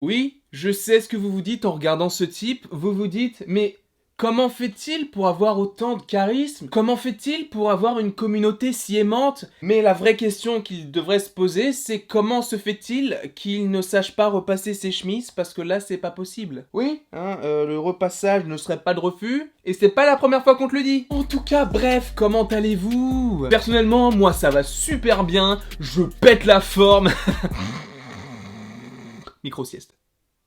Oui, je sais ce que vous vous dites en regardant ce type, vous vous dites, mais comment fait-il pour avoir autant de charisme? Comment fait-il pour avoir une communauté si aimante? Mais la vraie question qu'il devrait se poser, c'est comment se fait-il qu'il ne sache pas repasser ses chemises? Parce que là, c'est pas possible. Oui, le repassage ne serait pas de refus, et c'est pas la première fois qu'on te le dit. En tout cas, bref, comment allez-vous? Personnellement, moi ça va super bien, je pète la forme. Micro-sieste.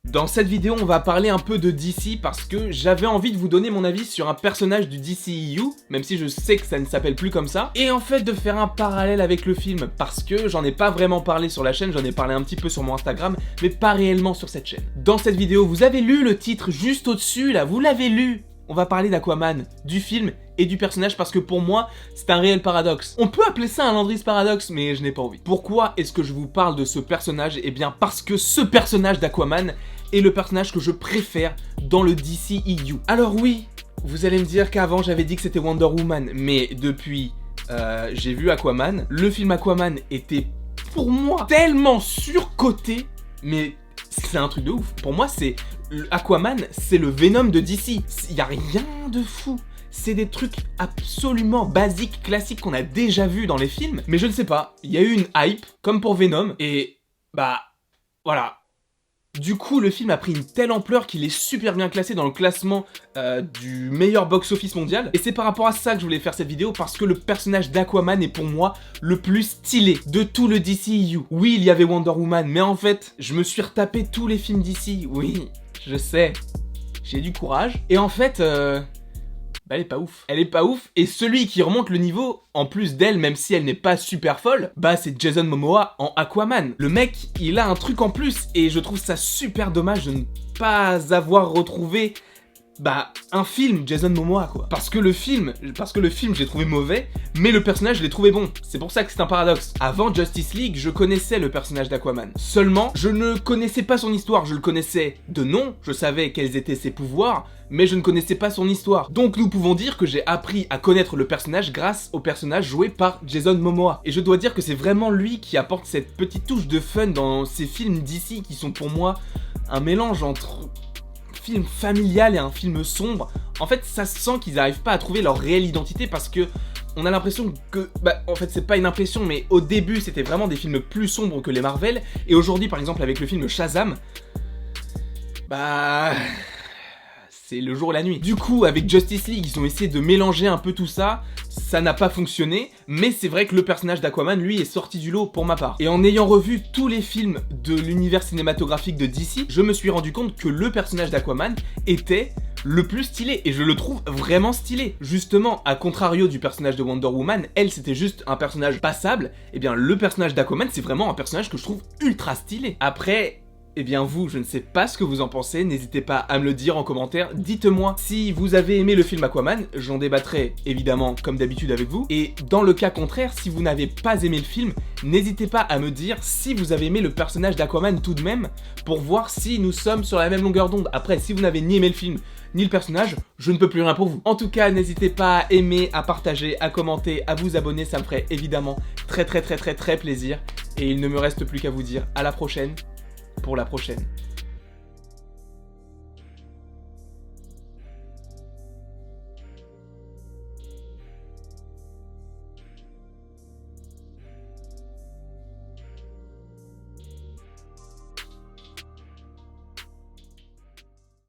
Dans cette vidéo, on va parler un peu de DC parce que j'avais envie de vous donner mon avis sur un personnage du DCEU, même si je sais que ça ne s'appelle plus comme ça, et en fait de faire un parallèle avec le film parce que j'en ai pas vraiment parlé sur la chaîne, j'en ai parlé un petit peu sur mon Instagram, mais pas réellement sur cette chaîne. Dans cette vidéo, vous avez lu le titre juste au-dessus là, vous l'avez lu. On va parler d'Aquaman, du film et du personnage parce que pour moi, c'est un réel paradoxe. On peut appeler ça un Landry's paradoxe, mais je n'ai pas envie. Pourquoi est-ce que je vous parle de ce personnage? Eh bien parce que ce personnage d'Aquaman est le personnage que je préfère dans le DCEU. Alors oui, vous allez me dire qu'avant j'avais dit que c'était Wonder Woman, mais depuis j'ai vu Aquaman, le film Aquaman était pour moi tellement surcoté, mais c'est un truc de ouf. Pour moi, Aquaman, c'est le Venom de DC. Il y a rien de fou. C'est des trucs absolument basiques, classiques qu'on a déjà vus dans les films. Mais je ne sais pas, il y a eu une hype, comme pour Venom, et bah voilà. Du coup, le film a pris une telle ampleur qu'il est super bien classé dans le classement du meilleur box-office mondial. Et c'est par rapport à ça que je voulais faire cette vidéo, parce que le personnage d'Aquaman est pour moi le plus stylé de tout le DCEU. Oui, il y avait Wonder Woman, mais en fait, je me suis retapé tous les films DC. Oui, je sais, j'ai du courage. Et en fait, bah, elle est pas ouf. Elle est pas ouf, et celui qui remonte le niveau, en plus d'elle, même si elle n'est pas super folle, bah c'est Jason Momoa en Aquaman. Le mec, il a un truc en plus, et je trouve ça super dommage de ne pas avoir retrouvé un film Jason Momoa quoi. Parce que le film j'ai trouvé mauvais, mais le personnage je l'ai trouvé bon. C'est pour ça que c'est un paradoxe. Avant Justice League, je connaissais le personnage d'Aquaman. Seulement, je ne connaissais pas son histoire. Je le connaissais de nom, je savais quels étaient ses pouvoirs, mais je ne connaissais pas son histoire. Donc nous pouvons dire que j'ai appris à connaître le personnage grâce au personnage joué par Jason Momoa. Et je dois dire que c'est vraiment lui qui apporte cette petite touche de fun dans ces films d'ici qui sont pour moi un mélange entre film familial et un film sombre. En fait, ça se sent qu'ils n'arrivent pas à trouver leur réelle identité parce que on a l'impression que, en fait c'est pas une impression, mais au début c'était vraiment des films plus sombres que les Marvel, et aujourd'hui par exemple avec le film Shazam, c'est le jour et la nuit. Du coup, avec Justice League, ils ont essayé de mélanger un peu tout ça, ça n'a pas fonctionné, mais c'est vrai que le personnage d'Aquaman, lui, est sorti du lot pour ma part. Et en ayant revu tous les films de l'univers cinématographique de DC, je me suis rendu compte que le personnage d'Aquaman était le plus stylé, et je le trouve vraiment stylé. Justement, à contrario du personnage de Wonder Woman, elle c'était juste un personnage passable, et bien le personnage d'Aquaman c'est vraiment un personnage que je trouve ultra stylé. Après, eh bien vous, je ne sais pas ce que vous en pensez, n'hésitez pas à me le dire en commentaire, dites-moi si vous avez aimé le film Aquaman, j'en débattrai évidemment comme d'habitude avec vous, et dans le cas contraire, si vous n'avez pas aimé le film, n'hésitez pas à me dire si vous avez aimé le personnage d'Aquaman tout de même, pour voir si nous sommes sur la même longueur d'onde. Après, si vous n'avez ni aimé le film, ni le personnage, je ne peux plus rien pour vous. En tout cas, n'hésitez pas à aimer, à partager, à commenter, à vous abonner, ça me ferait évidemment très plaisir, et il ne me reste plus qu'à vous dire à la prochaine, pour la prochaine.